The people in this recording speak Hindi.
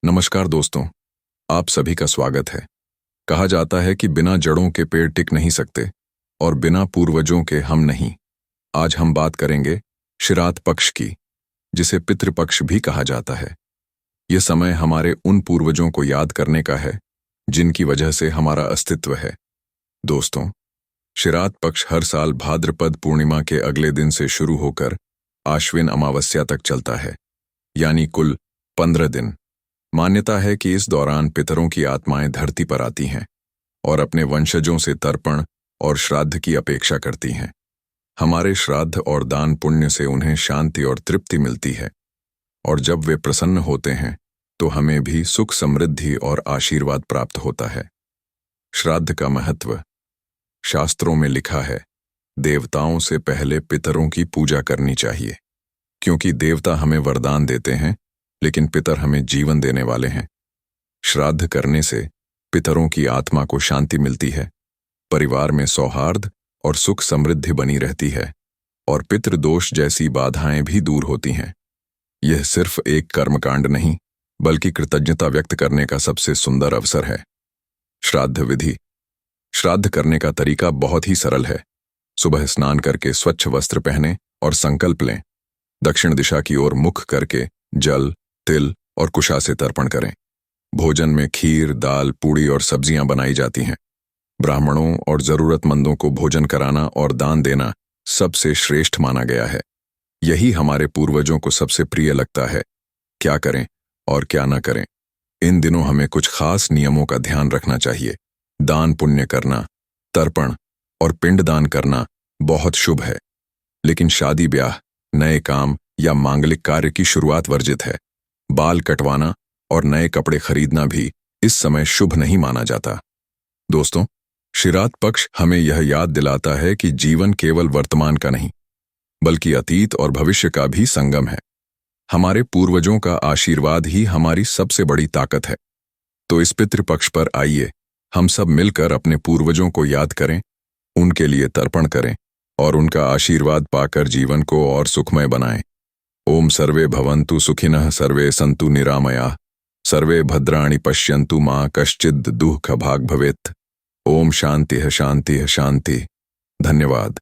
नमस्कार दोस्तों, आप सभी का स्वागत है। कहा जाता है कि बिना जड़ों के पेड़ टिक नहीं सकते और बिना पूर्वजों के हम नहीं। आज हम बात करेंगे श्राद्ध पक्ष की, जिसे पितृपक्ष भी कहा जाता है। ये समय हमारे उन पूर्वजों को याद करने का है जिनकी वजह से हमारा अस्तित्व है। दोस्तों, श्राद्ध पक्ष हर साल भाद्रपद पूर्णिमा के अगले दिन से शुरू होकर आश्विन अमावस्या तक चलता है, यानी कुल 15 दिन। मान्यता है कि इस दौरान पितरों की आत्माएं धरती पर आती हैं और अपने वंशजों से तर्पण और श्राद्ध की अपेक्षा करती हैं। हमारे श्राद्ध और दान पुण्य से उन्हें शांति और तृप्ति मिलती है, और जब वे प्रसन्न होते हैं तो हमें भी सुख समृद्धि और आशीर्वाद प्राप्त होता है। श्राद्ध का महत्व। शास्त्रों में लिखा है, देवताओं से पहले पितरों की पूजा करनी चाहिए, क्योंकि देवता हमें वरदान देते हैं लेकिन पितर हमें जीवन देने वाले हैं। श्राद्ध करने से पितरों की आत्मा को शांति मिलती है, परिवार में सौहार्द और सुख समृद्धि बनी रहती है, और पितृदोष जैसी बाधाएं भी दूर होती हैं। यह सिर्फ एक कर्मकांड नहीं, बल्कि कृतज्ञता व्यक्त करने का सबसे सुंदर अवसर है। श्राद्ध विधि। श्राद्ध करने का तरीका बहुत ही सरल है। सुबह स्नान करके स्वच्छ वस्त्र पहने और संकल्प लें। दक्षिण दिशा की ओर मुख करके जल, तिल और कुशा से तर्पण करें। भोजन में खीर, दाल, पूड़ी और सब्जियां बनाई जाती हैं। ब्राह्मणों और जरूरतमंदों को भोजन कराना और दान देना सबसे श्रेष्ठ माना गया है। यही हमारे पूर्वजों को सबसे प्रिय लगता है। क्या करें और क्या न करें, इन दिनों हमें कुछ खास नियमों का ध्यान रखना चाहिए। दान पुण्य करना, तर्पण और पिंडदान करना बहुत शुभ है, लेकिन शादी ब्याह, नए काम या मांगलिक कार्य की शुरुआत वर्जित है। बाल कटवाना और नए कपड़े खरीदना भी इस समय शुभ नहीं माना जाता। दोस्तों, श्राद्ध पक्ष हमें यह याद दिलाता है कि जीवन केवल वर्तमान का नहीं, बल्कि अतीत और भविष्य का भी संगम है। हमारे पूर्वजों का आशीर्वाद ही हमारी सबसे बड़ी ताकत है। तो इस पितृपक्ष पर आइए हम सब मिलकर अपने पूर्वजों को याद करें, उनके लिए तर्पण करें और उनका आशीर्वाद पाकर जीवन को और सुखमय बनाएं। ओम सर्वे भवन्तु सुखिनः, सर्वे सन्तु निरामयाः, सर्वे भद्राणि पश्यन्तु मा कश्चित् दुःखभाग् भवेत्। ओम शांतिः शांतिः शांतिः। धन्यवाद।